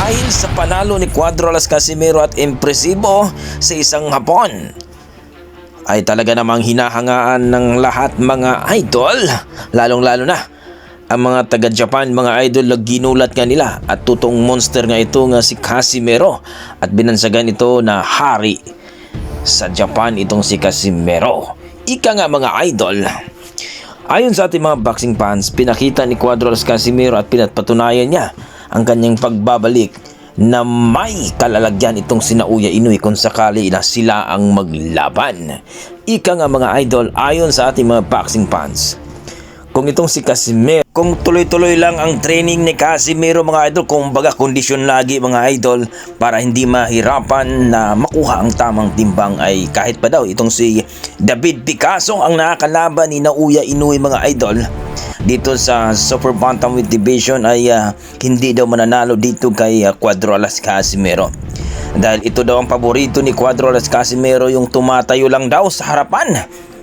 Dahil sa panalo ni Cuadro Alas Casimero at impresibo sa isang hapon, ay talaga namang hinahangaan ng lahat mga idol, lalong-lalo na ang mga taga-Japan, mga idol, na ginulat nga nila at tutong monster nga ito nga si Casimero at binansagan ito na hari sa Japan itong si Casimero. Ika nga mga idol, ayon sa ating mga boxing fans, pinakita ni Cuadro Alas Casimero at pinatpatunayan niya ang kanyang pagbabalik na may kalalagyan itong si Naoya Inoue kung sakali na sila ang maglaban. Ika nga mga idol, ayon sa ating mga boxing fans, kung itong si Casimero, kung tuloy-tuloy lang ang training ni Casimero mga idol, kung baga kondisyon lagi mga idol para hindi mahirapan na makuha ang tamang timbang, ay kahit pa daw itong si David Picasso ang nakakalaban ni Naoya Inoue mga idol dito sa Super Bantamweight Division, ay hindi daw mananalo dito kay Cuadro Alas Casimero. Dahil ito daw ang paborito ni Cuadro Alas Casimero, yung tumatayo lang daw sa harapan,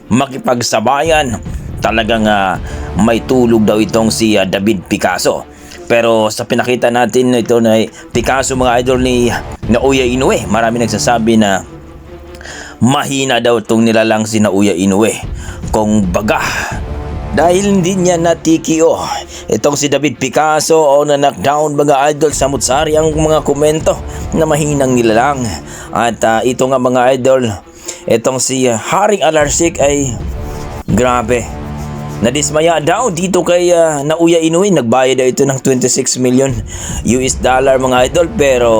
makipagsabayan. Talagang may tulog daw itong si David Picasso. Pero sa pinakita natin ito na Picasso mga idol ni Naoya Inoue, marami nagsasabi na mahina daw itong nilalang si Naoya Inoue. Kung baga, dahil hindi niya natikio itong si David Picasso o na knockdown mga idol, samut-sari ang mga komento na mahinang nilalang. At ito nga mga idol, itong si Haring Alarsik ay grabe, nadismaya daw dito kay Naoya Inoue. Nagbayad daw ito ng 26 million US dollar mga idol, pero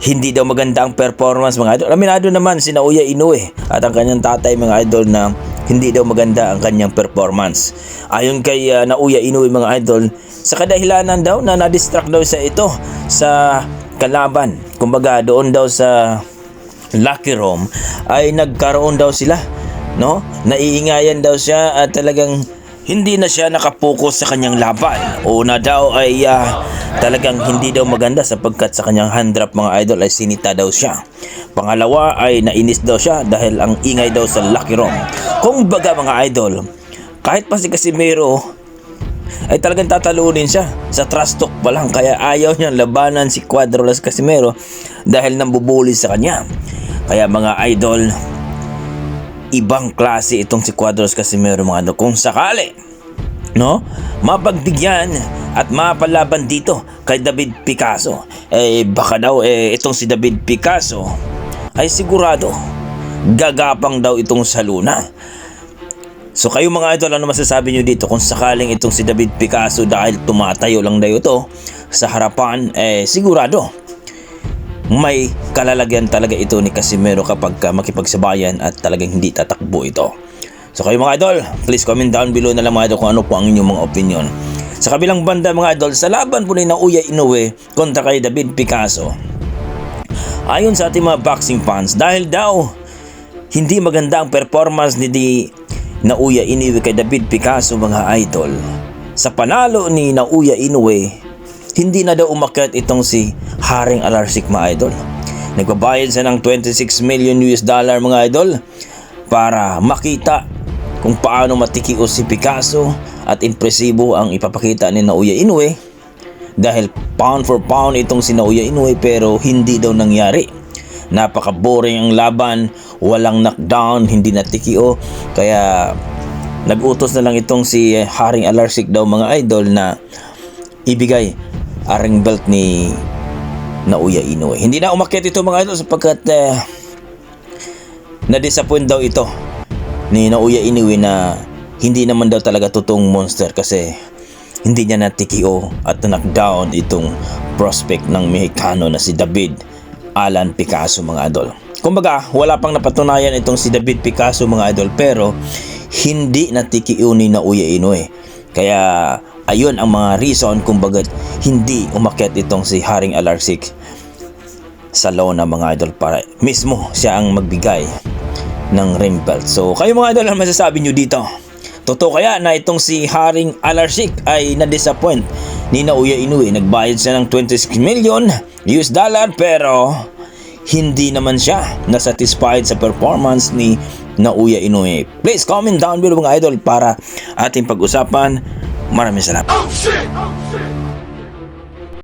hindi daw maganda ang performance mga idol. Aminado naman si Naoya Inoue at ang kanyang tatay mga idol na hindi daw maganda ang kanyang performance. Ayon kay Naoya Inoue mga idol, sa kadahilanan daw na na-distract daw sa ito sa kalaban. Kumbaga doon daw sa locker room ay nagkaroon daw sila, no? Naiingayan daw siya at talagang hindi na siya nakapokus sa kanyang laban. Una daw ay talagang hindi daw maganda sapagkat sa kanyang hand drop mga idol ay sinita daw siya. Pangalawa ay nainis daw siya dahil ang ingay daw sa locker room. Kung baga mga idol, kahit pa si Casimero ay talagang tatalunin siya sa trash talk pa lang, kaya ayaw niyang labanan si Cuadro Alas Casimero dahil nambubuli sa kanya. Kaya mga idol, ibang klase itong si Cuadro Alas Casimero mga idol. Kung sakali, no, mapagbigyan at mapalaban dito kay David Picasso, baka daw itong si David Picasso ay sigurado gagapang daw itong sa Luna. So kayo mga idol, ano masasabi nyo dito kung sakaling itong si David Picasso, dahil tumatayo lang daw ito sa harapan, sigurado may kalalagyan talaga ito ni Casimero kapag makipagsabayan at talagang hindi tatakbo ito. So kayo mga idol, please comment down below na lang mga idol kung ano po ang inyong mga opinion. Sa kabilang banda mga idol, sa laban po ni Naoya Inoue kontra kay David Picasso, ayon sa ating mga boxing fans, dahil daw hindi maganda ang performance ni Naoya Inoue kay David Picasso mga idol, sa panalo ni Naoya Inoue, hindi na daw umakyat itong si Haring Alarsik mga idol. Nagbabayad siya ng 26 million US dollar mga idol para makita kung paano matikio si Picasso at impresibo ang ipapakita ni Naoya Inoue, dahil pound for pound itong si Naoya Inoue, pero hindi daw nangyari. Napaka-boring ang laban, walang knockdown, hindi natikio, kaya nag-utos na lang itong si Haring Alarsik daw mga idol na ibigay ang belt ni Naoya Inoue. Hindi na umakyat ito mga idol sapagkat na-disappoint daw ito ni Naoya Inoue na hindi naman daw talaga totoong monster, kasi hindi niya natikio at knockdown itong prospect ng Mexicano na si David Alan Picasso mga idol. Kumbaga wala pang napatunayan itong si David Picasso mga idol, pero hindi natikio ni Naoya Inoue. Kaya ayun ang mga reason kung bakit hindi umakyat itong si Haring Alarsik sa Lona mga idol, para mismo siya ang magbigay ng ring belt. So kayo mga idol, ano masasabi nyo dito? Totoo kaya na itong si Haring Alarsik ay na-disappoint ni Naoya Inoue? Nagbayad siya ng 26 million US dollar pero hindi naman siya nasatisfied sa performance ni Naoya Inoue. Please comment down below mga idol para ating pag-usapan. Maraming salamat.